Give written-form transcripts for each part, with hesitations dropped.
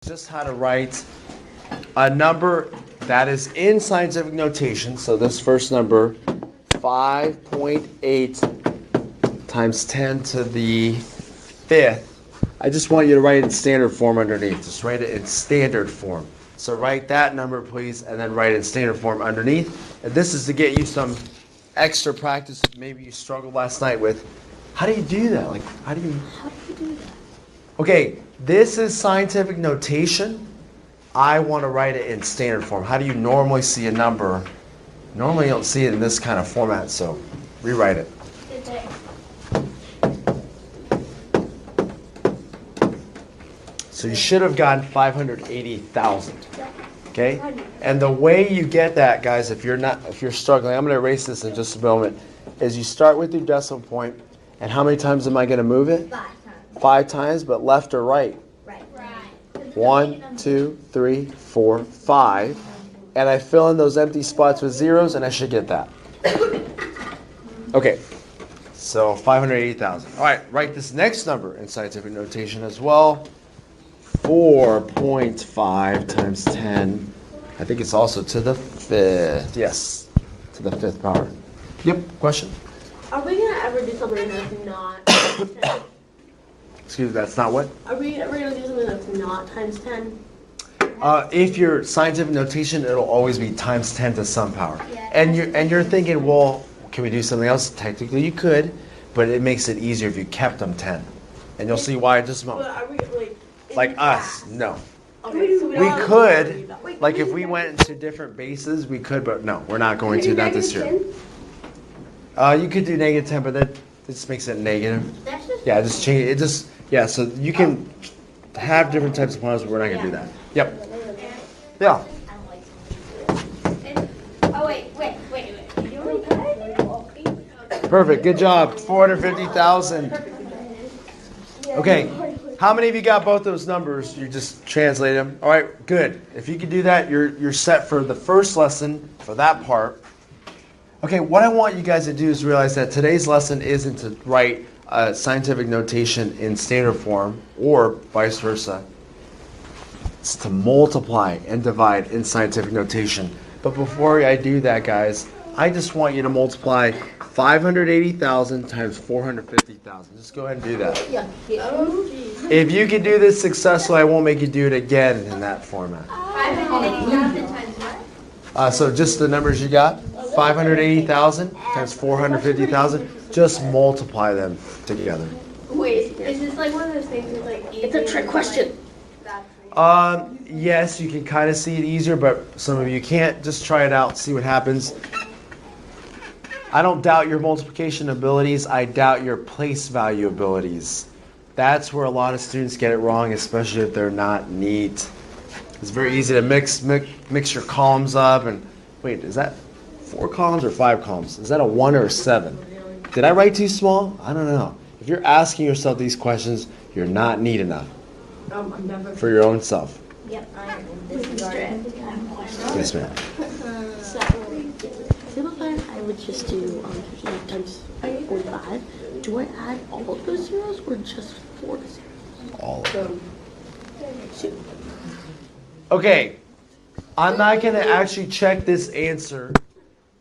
just how to write a number that is in scientific notation. So this first number, 5.8 times 10 to the 5th. I just want you to write it in standard form underneath. Just write it in standard form. So write that number, please, and then write it in standard form underneath. And this is to get you some extra practice maybe you struggled last night with. How do you do that? Like, how do you do that? Okay, this is scientific notation. I want to write it in standard form. How do you normally see a number? Normally you don't see it in this kind of format, so rewrite it. So you should have gotten 580,000. Okay? And the way you get that, guys, if you're struggling, I'm going to erase this in just a moment, is you start with your decimal point, and how many times am I going to move it? 5 times. 5 times, but left or right? Right. 1, 2, 3, 4, 5. And I fill in those empty spots with zeros, and I should get that. Okay. So 580,000. All right, write this next number in scientific notation as well. 4.5 times 10. I think it's also to the 5th. Yes, to the 5th power. Yep, question? Are we going to ever do something that's not times 10? Excuse me, that's not what? Are we ever going to do something that's not times 10? If your scientific notation, it'll always be times 10 to some power. And you're thinking, well, can we do something else? Technically you could, but it makes it easier if you kept them 10. And you'll see why in just a moment. But are we, Like us, no. Okay, so We could, like if we went into different bases, we could, but no, we're not going to, not this year. You could do -10, but that just makes it negative. Yeah, just change it. So you can have different types of powers, but we're not going to do that. Yep. Yeah. Oh, wait. You okay? Perfect. Good job. 450,000. Okay. How many of you got both those numbers? You just translate them. All right, good. If you can do that, you're set for the first lesson for that part. Okay, what I want you guys to do is realize that today's lesson isn't to write scientific notation in standard form or vice versa. It's to multiply and divide in scientific notation. But before I do that, guys, I just want you to multiply 580,000 times 450,000. Just go ahead and do that. Yeah. If you can do this successfully, I won't make you do it again in that format. 580,000 times what? So just the numbers you got, 580,000 times 450,000, just multiply them together. Wait, is this like one of those things that's like easy? It's a trick question. Yes, you can kind of see it easier, but some of you can't. Just try it out, see what happens. I don't doubt your multiplication abilities. I doubt your place value abilities. That's where a lot of students get it wrong, especially if they're not neat. It's very easy to mix your columns up. And wait, is that 4 columns or 5 columns? Is that a 1 or a 7? Did I write too small? I don't know. If you're asking yourself these questions, you're not neat enough for your own self. Yep, this is our Yes, ma'am. Simplifying, I would just do 58 times 45. Do I add all of those zeros or just 4 zeros? All of them. Okay, I'm not going to actually check this answer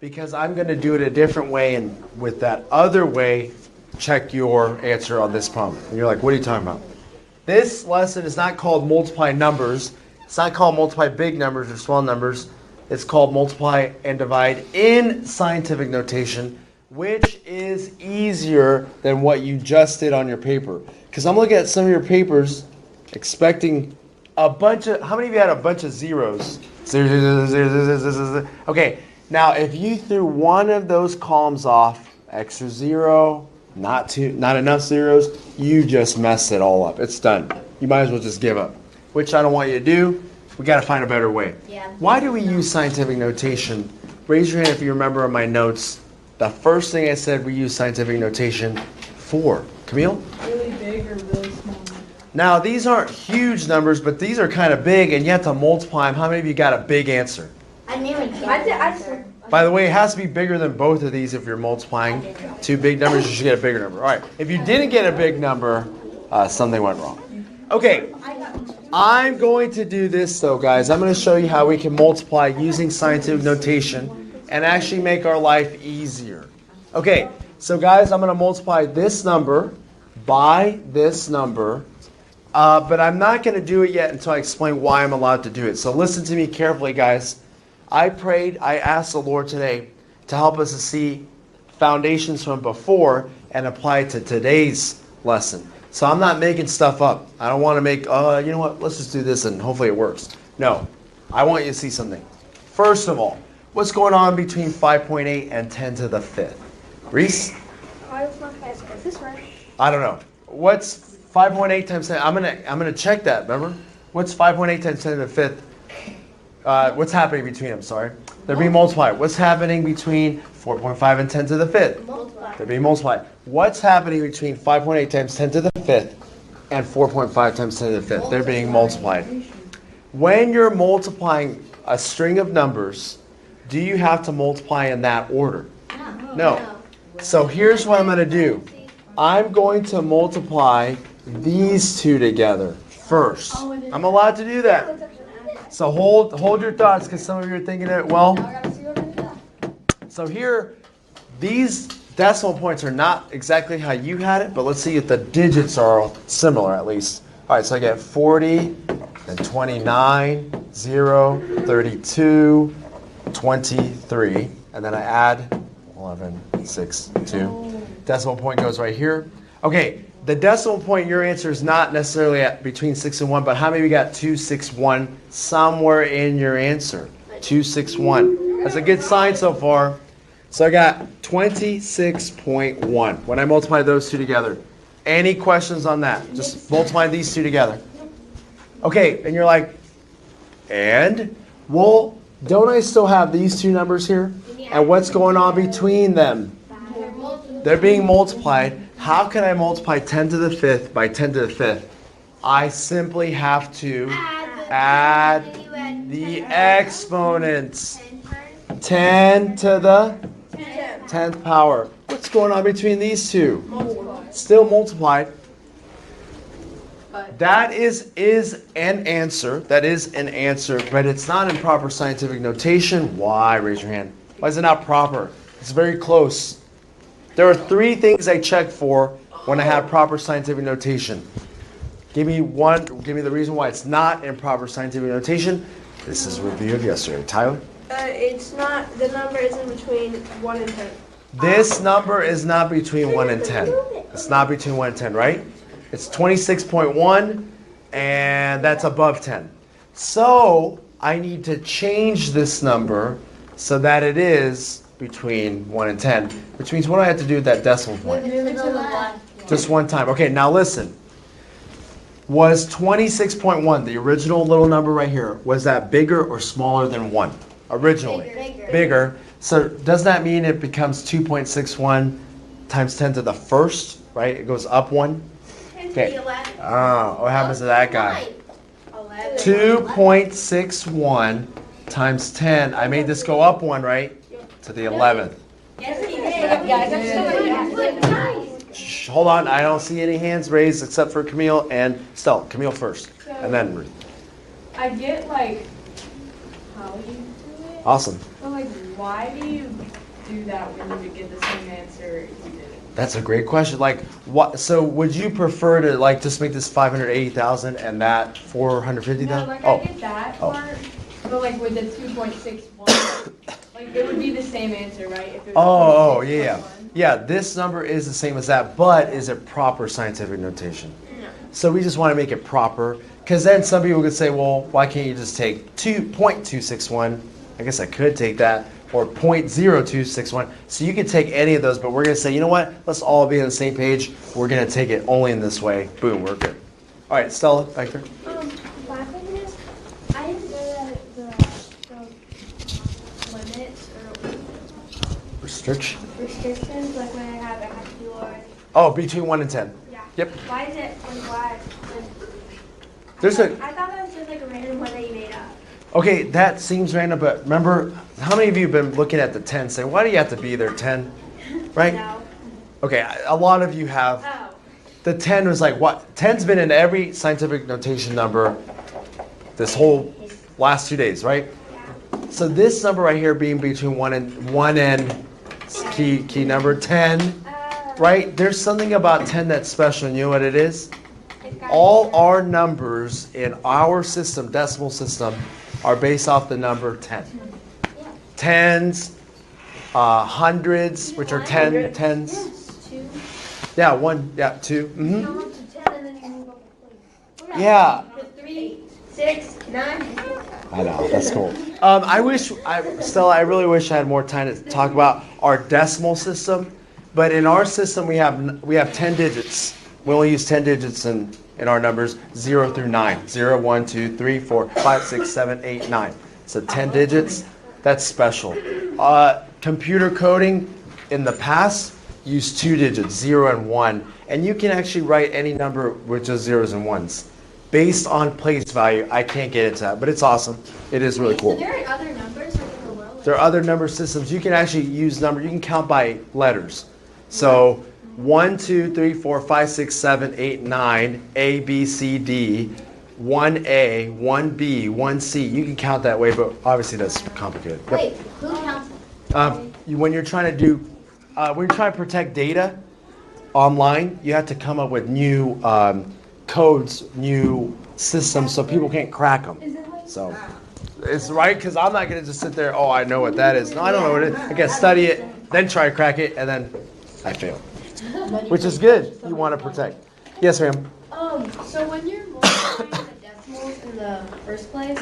because I'm going to do it a different way, and with that other way, check your answer on this problem. And you're like, what are you talking about? This lesson is not called multiply numbers. It's not called multiply big numbers or small numbers. It's called multiply and divide in scientific notation, which is easier than what you just did on your paper. Because I'm looking at some of your papers expecting a bunch of, how many of you had a bunch of zeros? Okay, now if you threw one of those columns off, extra zero, not enough zeros, you just messed it all up. It's done. You might as well just give up, which I don't want you to do. We got to find a better way. Yeah. Why do we use scientific notation? Raise your hand if you remember on my notes. The first thing I said we use scientific notation for. Camille? Really big or really small? Now, these aren't huge numbers, but these are kind of big, and you have to multiply them. How many of you got a big answer? I nearly got By the way, it has to be bigger than both of these if you're multiplying two big numbers. You should get a bigger number. All right. If you didn't get a big number, something went wrong. Okay. I'm going to do this though, guys. I'm going to show you how we can multiply using scientific notation and actually make our life easier. Okay, so guys, I'm going to multiply this number by this number, but I'm not going to do it yet until I explain why I'm allowed to do it. So listen to me carefully, guys. I asked the Lord today to help us to see foundations from before and apply it to today's lesson. So I'm not making stuff up. I don't want to make, you know what, let's just do this and hopefully it works. No, I want you to see something. First of all, what's going on between 5.8 and 10 to the 5th? Reese? Is this right? I don't know. What's 5.8 times 10? I'm gonna check that, remember? What's 5.8 times 10 to the 5th? What's happening between them, sorry? They're being multiplied. What's happening between 4.5 and 10 to the 5th? Multiply. They're being multiplied. What's happening between 5.8 times 10 to the 5th and 4.5 times 10 to the 5th? They're being multiplied. When you're multiplying a string of numbers, do you have to multiply in that order? No. So here's what I'm going to do. I'm going to multiply these two together first. I'm allowed to do that. So hold your thoughts, because some of you are thinking it, well, so here, these decimal points are not exactly how you had it, but let's see if the digits are similar at least. All right, so I get 40, then 29, 0, 32, 23, and then I add 11, 6, 2. Decimal point goes right here. Okay, the decimal point, your answer is not necessarily at between 6 and 1, but how many we got 2, 6, 1 somewhere in your answer? 2, 6, 1. That's a good sign so far. So I got 26.1 when I multiply those two together. Any questions on that? Just multiply these two together. Okay, and you're like, and? Well, don't I still have these two numbers here? And what's going on between them? They're being multiplied. How can I multiply 10 to the 5th by 10 to the 5th? I simply have to add the exponents. 10 to the 10th power. What's going on between these two? Still multiplied. That is an answer. That is an answer, but it's not in proper scientific notation. Why? Raise your hand. Why is it not proper? It's very close. There are 3 things I check for when I have proper scientific notation. Give me the reason why it's not in proper scientific notation. This is a review of yesterday. Tyler? It's not, the number isn't between 1 and 10. This number is not between 1 and 10. It's not between 1 and 10, right? It's 26.1, and that's above 10. So I need to change this number so that it is between 1 and 10. Which means what do I have to do with that decimal point? Just one time. Okay, now listen. Was 26.1, the original little number right here, was that bigger or smaller than 1? Originally. Bigger. So does that mean it becomes 2.61 times 10 to the 1st, right? It goes up 1? Okay. What happens to that guy? 2.61 times 10. I made this go up 1, right? To the 11th. Shh, hold on. I don't see any hands raised except for Camille and Stella. Camille first, and then Ruth. I get like how you do it. Awesome. But like, why do you do that when you get the same answer you did? That's a great question. Like, what? So, would you prefer to like just make this 580,000 and that 450,000? No, like I get that part, but like with the 2.61, like it would be the same answer, right? If it was Yeah. Yeah, this number is the same as that, but is it proper scientific notation? No. So we just want to make it proper, because then some people could say, well, why can't you just take 2.261? I guess I could take that, or 0.0261. So you could take any of those, but we're going to say, you know what? Let's all be on the same page. We're going to take it only in this way. Boom, we're good. All right, Stella, back there. My thing is, I didn't know that the limits or restrictions, like when I have to do or Oh, between 1 and 10. yeah. Yep. Why is it why? There's I thought that was just like a random one that you made up. Okay, that seems random, but remember, how many of you have been looking at the 10 saying, why do you have to be there, 10? Right? No. Okay, a lot of you have. Oh. The 10 was like, what? 10's been in every scientific notation number this whole last 2 days, right? So this number right here being between 1 and key number 10, right? There's something about 10 that's special, and you know what it is? All our numbers in our system, decimal system, are based off the number 10. Tens, hundreds, which are tens. Yeah, 1, yeah, 2. Yeah. 3, 6, 9. I know, that's cool. I really wish I had more time to talk about our decimal system. But in our system, we have 10 digits. We only use 10 digits in our numbers, 0 through 9. 0, 1, 2, 3, 4, 5, 6, 7, 8, 9. So 10 digits, that's special. Computer coding in the past used 2 digits, 0 and 1. And you can actually write any number with just zeros and ones. Based on place value, I can't get into that, but it's awesome. It is really cool. So there are other numbers in the world? There are other number systems. You can actually use you can count by letters. So 1, 2, 3, 4, 5, 6, 7, 8, 9, A, B, C, D, 1A, 1B, 1C. You can count that way, but obviously that's complicated. Yep. Wait, who counts? When you're trying to protect data online, you have to come up with new codes, new systems, so people can't crack them. So it's right, because I'm not going to just sit there, oh, I know what that is. No, I don't know what it is. I got to study it, then try to crack it, and then I fail. Which is good. You want to protect. Yes, ma'am. So when you're multiplying the decimals in the first place,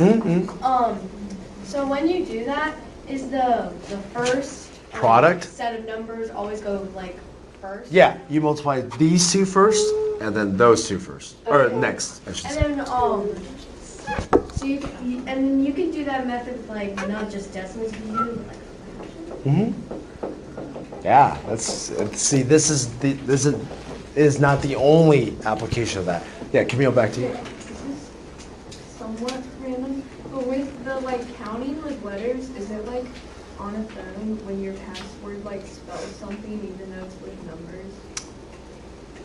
so when you do that, is the first Product? set of numbers always go like first? Yeah, you multiply these two first, and then those two first. Or next, I should say. And then so you and you can do that method with like not just decimals, you can do it with like fractions. Yeah, see. This is not the only application of that. Yeah, Camille, back to you. This is somewhat random, but with the like counting with letters, is it like on a phone when your password like spells something even though it's with numbers?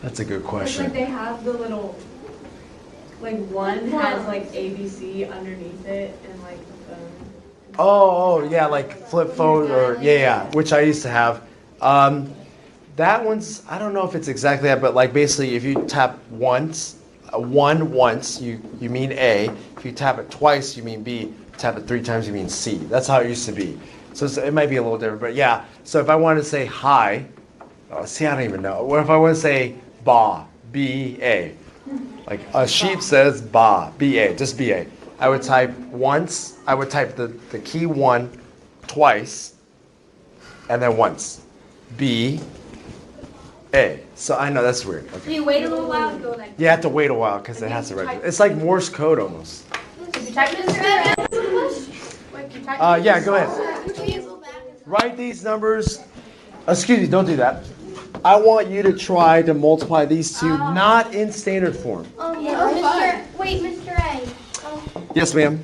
That's a good It's question. like they have the little, like one has like ABC underneath it and like the phone. Oh, yeah, like flip phone or yeah, which I used to have. That one's, I don't know if it's exactly that, but like basically if you tap once, you mean A. If you tap it twice, you mean B. Tap it 3 times, you mean C. That's how it used to be. So it might be a little different, but yeah. So if I wanted to say hi, I don't even know. What if I want to say ba, B-A? Like a sheep says ba, B-A, just B-A. I would type once, I would type the key 1 twice, and then once. B, A. So I know that's weird. Okay. You wait a little while and go like. You have to wait a while because it has to register. It's like Morse code almost. Yeah, go ahead. Write these numbers. Excuse me, don't do that. I want you to try to multiply these two, not in standard form. Mr. A. Yes, ma'am.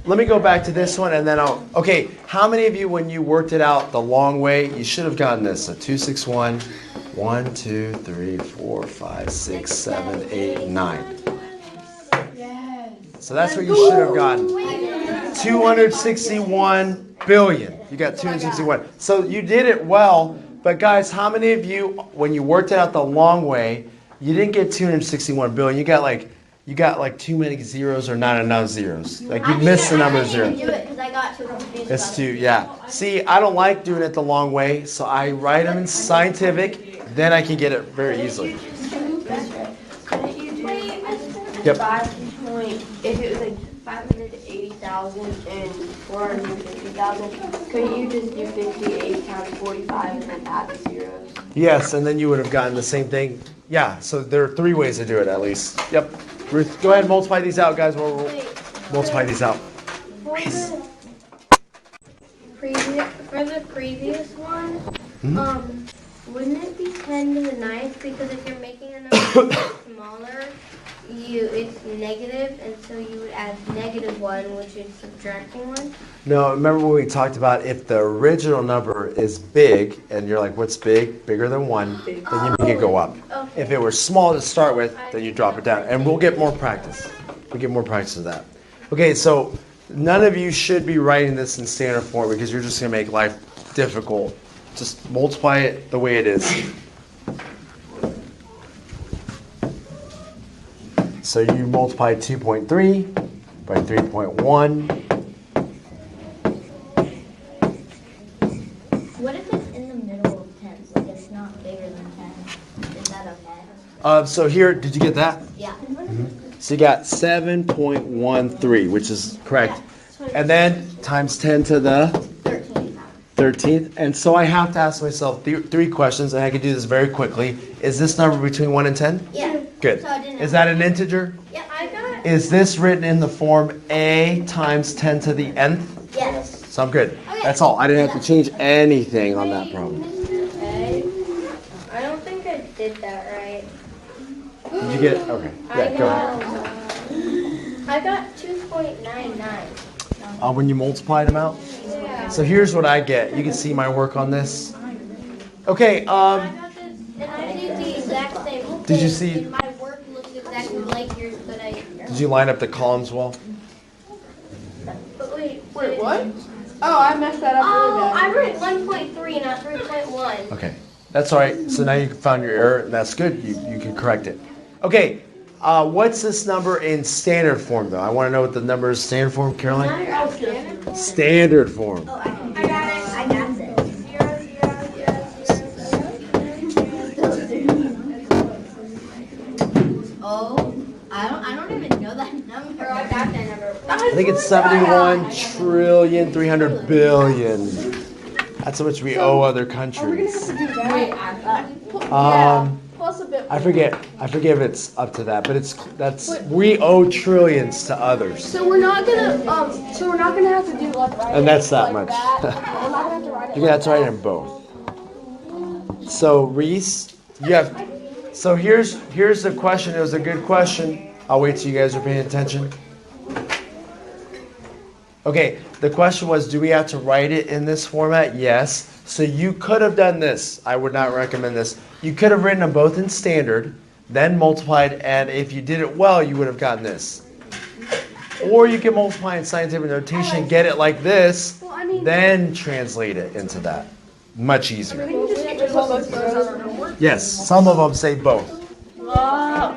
Let me go back to this one and then okay, how many of you, when you worked it out the long way, you should have gotten this? So 261, 1, 2, 3, 4, 5, 6, 7, 8, 9. Yes. So that's what you should have gotten. 261 billion. You got 261. So you did it well, but guys, how many of you, when you worked it out the long way, you didn't get 261 billion? You got like too many zeros or not enough zeros. Like you missed the number 0. I didn't do it because I got too confused. It's 2, yeah. See, I don't like doing it the long way, so I write them in scientific, then I can get it very easily. Couldn't you do Yep. 5 point, if it was like 580,000 and 450,000, couldn't you just do 58 times 45 and then add the zeros? Yes, and then you would have gotten the same thing. Yeah, so there are 3 ways to do it at least. Yep. Ruth, go ahead and multiply these out, guys. We'll multiply these out. For the previous one, wouldn't it be 10 to the 9th? Because if you're making a number smaller, it's negative, and so you would add -1, which is subtracting 1. No, remember when we talked about if the original number is big, and you're like, what's big? Bigger than 1, then you make it go up. Okay. If it were small to start with, then you drop it down. And we'll get more practice. We'll get more practice of that. Okay, so none of you should be writing this in standard form because you're just going to make life difficult. Just multiply it the way it is. So you multiply 2.3 by 3.1. What if it's in the middle of tens, like it's not bigger than 10? Is that okay? So here, did you get that? Yeah. So you got 7.13, which is correct. And then times 10 to the 13th. And so I have to ask myself three questions, and I can do this very quickly. Is this number between 1 and 10? Yeah. Good. So I didn't Is that an integer? Yeah, I got. Is this written in the form a times 10 to the nth? Yes. So I'm good. Okay. That's all. I didn't have to change anything on that problem. Okay. I don't think I did that right. Did you get it? Okay. Yeah, go ahead. I got 2.99. When you multiplied them out? Yeah. So here's what I get. You can see my work on this. Okay, I got this, and I did the exact same thing. Did you see- And my work looks exactly like yours, but did you line up the columns well? But wait. Wait, what? Oh, I messed that up really Oh, bad. I wrote 1.3, not 3.1. Okay, that's all right. So now you found your error, and that's good. You can correct it. Okay, what's this number in standard form, though? I want to know what the number is standard form, Caroline? Standard form. Oh, I got it. I got it. 0, 0, 0, 0. Oh, I don't even know that number. I got that number. I think it's 71,300,000,000,000,000,000. That's how much we owe other countries. Plus a bit. I forget if it's up to that, but we owe trillions to others. So we're not gonna have to do like right. And that's that much. We're not gonna have to write it. You're gonna have to write in both. So Reese, you have. So here's the question. It was a good question. I'll wait till you guys are paying attention. Okay, the question was, do we have to write it in this format? Yes. So you could have done this. I would not recommend this. You could have written them both in standard, then multiplied, and if you did it well, you would have gotten this. Or you can multiply in scientific notation, get it like this, then translate it into that. Much easier. Yes, some of them say both. All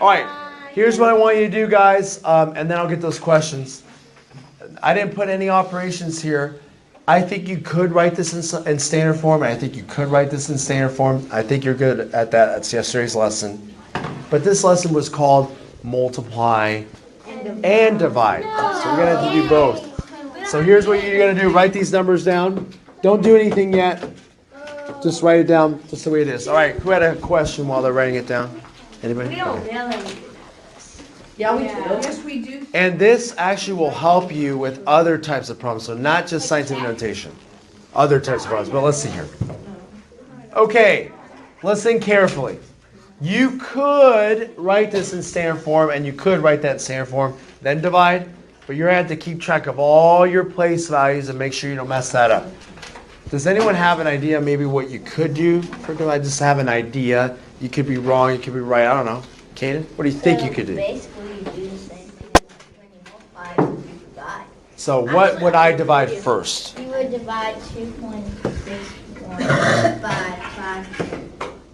right, here's what I want you to do, guys, and then I'll get those questions. I didn't put any operations here. I think you could write this in standard form. I think you could write this in standard form. I think you're good at that. That's yesterday's lesson. But this lesson was called multiply and divide. So we're going to have to do both. So here's what you're going to do. Write these numbers down. Don't do anything yet. Just write it down just the way it is. All right, who had a question while they're writing it down? Anybody? Okay. Yeah, we do. Yes, we do. And this actually will help you with other types of problems. So not just scientific notation. Other types of problems. But let's see here. Okay, listen carefully. You could write this in standard form, and you could write that in standard form, then divide. But you're going to have to keep track of all your place values and make sure you don't mess that up. Does anyone have an idea maybe what you could do? I just have an idea. You could be wrong, you could be right. I don't know. Kaden, what do you think you could do? Basically, you do the same thing as when you multiply and you divide. So what would I divide first? You would divide 2.61 by 5.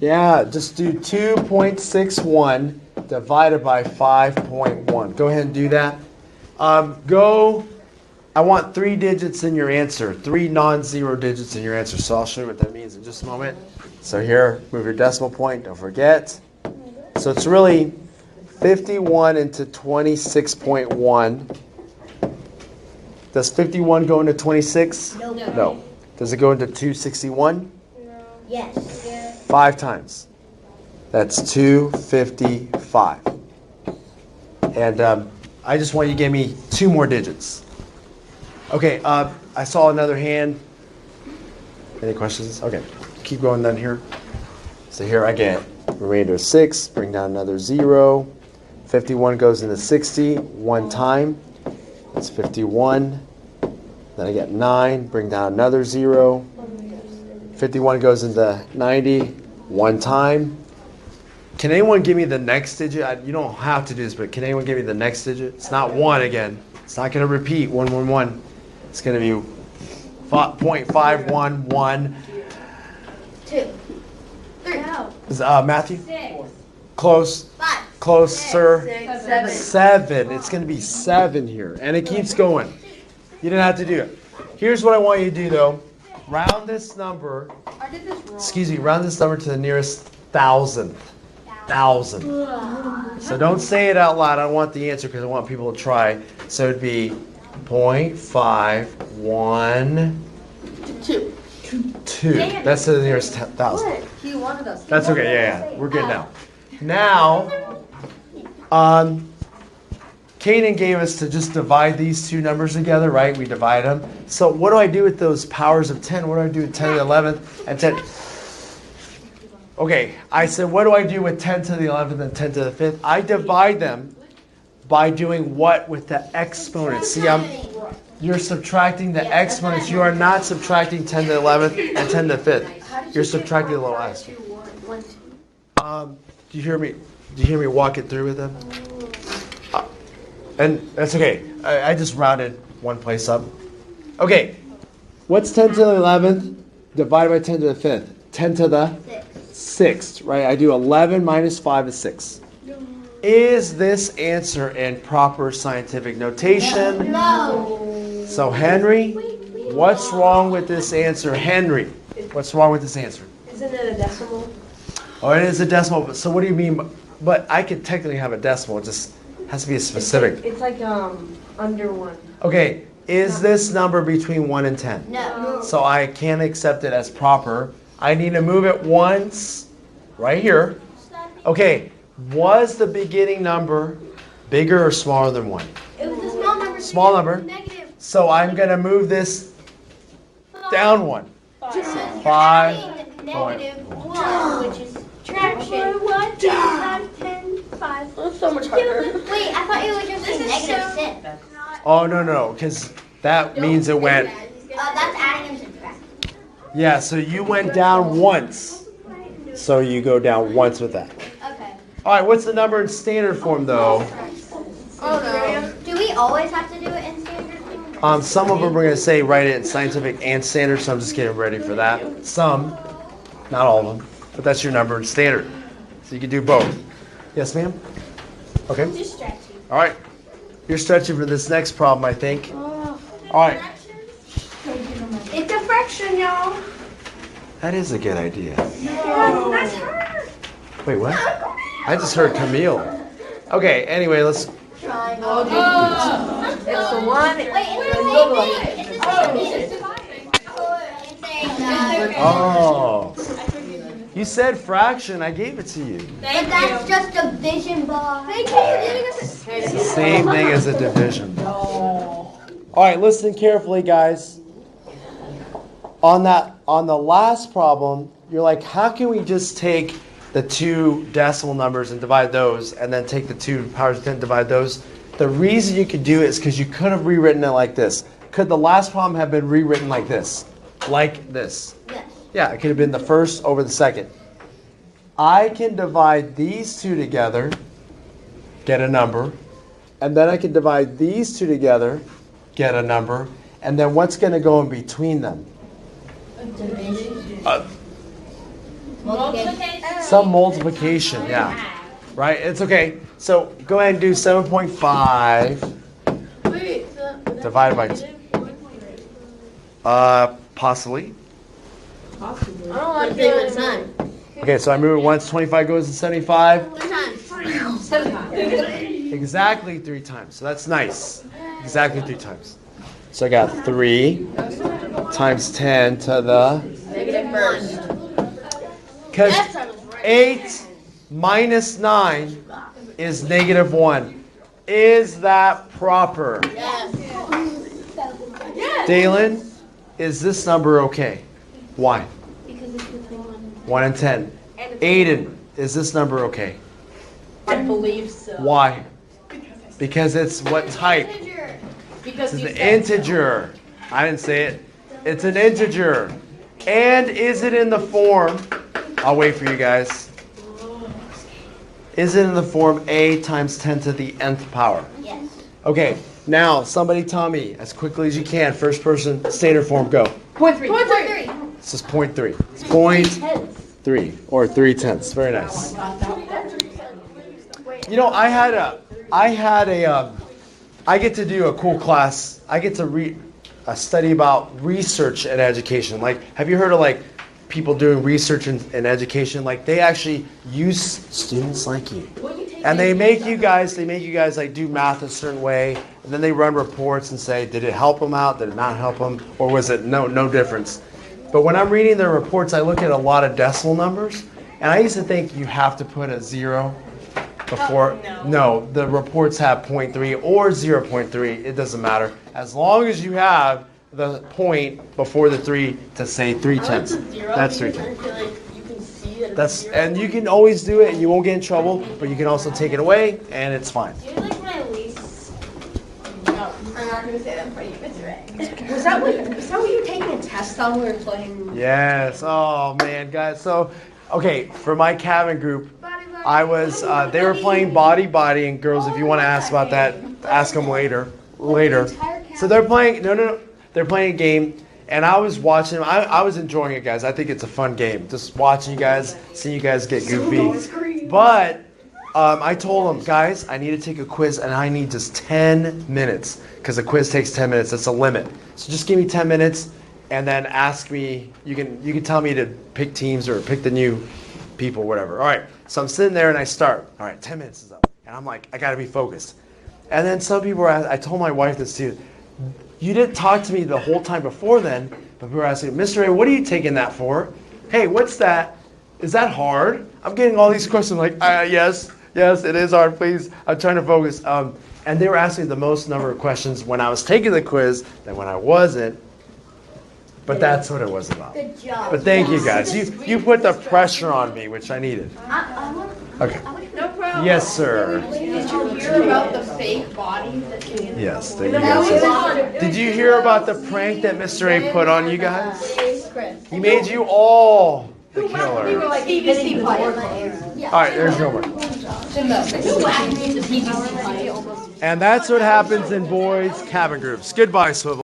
Yeah, just do 2.61 divided by 5.1. Go ahead and do that. I want 3 digits in your answer, 3 non-zero digits in your answer. So I'll show you what that means in just a moment. So here, move your decimal point, don't forget. So it's really 51 into 26.1. Does 51 go into 26? No. Does it go into 261? Yes. 5 times. That's 255. And I just want you to give me 2 more digits. Okay, I saw another hand. Any questions? Okay, keep going then here. So here I get remainder of 6, bring down another 0. 51 goes into 60 one time. That's 51. Then I get 9, bring down another 0. 51 goes into 90 one time. Can anyone give me the next digit? You don't have to do this, but can anyone give me the next digit? It's not 1 again. It's not going to repeat 111. It's going to be 0.511. 2. 3. Is Matthew? 6. Close. 5. Closer. 6, 7. 7. It's going to be 7 here. And it keeps going. You didn't have to do it. Here's what I want you to do, though. Round this number. I did this wrong. Excuse me. Round this number to the nearest thousandth. 1,000. So don't say it out loud. I don't want the answer because I want people to try. So it'd be 0.512. 2. That's to the nearest 1,000. He wanted us. That's okay. Yeah. We're good now. Now, Kanan gave us to just divide these two numbers together, right? We divide them. So what do I do with those powers of 10? What do I do with 10 to the 11th and 10? Okay, I said, what do I do with 10 to the 11th and 10 to the 5th? I divide them by doing what with the exponent? See, you're subtracting the exponents. You are not subtracting 10 to the 11th and 10 to the 5th. You're subtracting the little s. Do you hear me? Do you hear me walk it through with them? And that's okay. I just rounded one place up. Okay, what's 10 to the 11th divided by 10 to the 5th? 10 to the 6th, right? I do 11 minus 5 is 6. Is this answer in proper scientific notation? No. So Henry, what's wrong with this answer? Henry, what's wrong with this answer? Isn't it a decimal? Oh, it is a decimal. But so what do you mean? But I could technically have a decimal. It just has to be a specific. It's like under 1. Okay, is this number between 1 and 10? No. So I can't accept it as proper. I need to move it once, right here. Okay, was the beginning number bigger or smaller than 1? It was a small number. Small number. Negative. So I'm going to move this down 1. 5. Negative 1, which is traction. 1, 2, 5, 10, 5. That's so much harder. Wait, I thought you were just saying negative 6. Oh, no, because that means it went. That's adding and subtracting. Yeah, so you went down once. So you go down once with that. Okay. All right, what's the number in standard form, though? Oh no. Do we always have to do it in standard form? Some of them are going to say write it in scientific and standard, so I'm just getting ready for that. Some, not all of them, but that's your number in standard. So you can do both. Yes, ma'am? Okay. Just stretching. All right. You're stretching for this next problem, I think. All right. It's a fraction, y'all. That is a good idea. That's her. Wait, what? I just heard Camille. Okay, anyway, let's... Triangle. It's the one. Wait, it's the same thing. It's the same thing. Oh. You said fraction. I gave it to you. But that's just division bar. Thank It's the same thing as a division. All right, listen carefully, guys. On the last problem, you're like, how can we just take the two decimal numbers and divide those, and then take the 2 powers of 10 and divide those? The reason you could do it is because you could have rewritten it like this. Could the last problem have been rewritten like this? Like this? Yes. Yeah, it could have been the first over the second. I can divide these two together, get a number, and then I can divide these two together, get a number, and then what's going to go in between them? Multiplication. Some multiplication, yeah. Right? It's okay. So go ahead and do 7.5 divided by 2. Possibly. I don't like doing time. Okay, so I move it once, 25 goes to 75. 3 times. 7 times. Exactly 3 times. So that's nice. Exactly 3 times. So I got 3 times 10 to the... Negative first. Because 8 minus 9 is negative 1. Is that proper? Yes. Dalen, is this number okay? Why? Because it's between 1 and 10. Aiden, is this number okay? I believe so. Why? Because it's what type? Because It's you an said integer. I didn't say it. It's an integer. And is it in the form? I'll wait for you guys. Is it in the form a times 10 to the nth power? Yes. Okay, now somebody tell me as quickly as you can. First person, standard form, go. 0.3. This is 0.3. It's 0.3 or 3/10. Very nice. You know, I get to do a cool class. I get to study about research and education. Like, have you heard of like people doing research in education? Like, they actually use students like you, and they make you guys like do math a certain way, and then they run reports and say, did it help them out? Did it not help them? Or was it no difference? But when I'm reading their reports, I look at a lot of decimal numbers, and I used to think you have to put a 0 before. No, the reports have 0.3 or 0.3. It doesn't matter. As long as you have the point before the 3 to say 3/10. That's 3/10. And you can always do it, and you won't get in trouble. But you can also take it away, and it's fine. You're like my least. No, I'm not gonna say that in front of you, Mr. Ray. Was that what you were taking a test on when we were playing? Yes. Oh man, guys. So, okay, for my cabin group, I was. They were playing body, and girls. If you want to ask about that, ask them later. So they're playing. No. They're playing a game, and I was watching. I was enjoying it, guys. I think it's a fun game. Just watching you guys, seeing you guys get goofy. But I told them, guys, I need to take a quiz, and I need just 10 minutes because the quiz takes 10 minutes. That's a limit. So just give me 10 minutes, and then ask me. You can tell me to pick teams or pick the new people, whatever. All right. So I'm sitting there, and I start. All right, 10 minutes is up, and I'm like, I got to be focused. And then some people were. I told my wife this too. You didn't talk to me the whole time before then, but we were asking, Mr. A, what are you taking that for? Hey, what's that? Is that hard? I'm getting all these questions like, yes, it is hard, please. I'm trying to focus. And they were asking the most number of questions when I was taking the quiz than when I wasn't. But that's what it was about. Good job. But thank you guys. You put the pressure on me, which I needed. Okay. No problem. Yes, sir. Did you hear about the fake body that came? Yes, thank you guys. Did you hear about the prank that Mr. A put on you guys? He made you all the killer. All Like PVC pipe. right, there's no more. And that's what happens in boys' cabin groups. Goodbye, Swivl.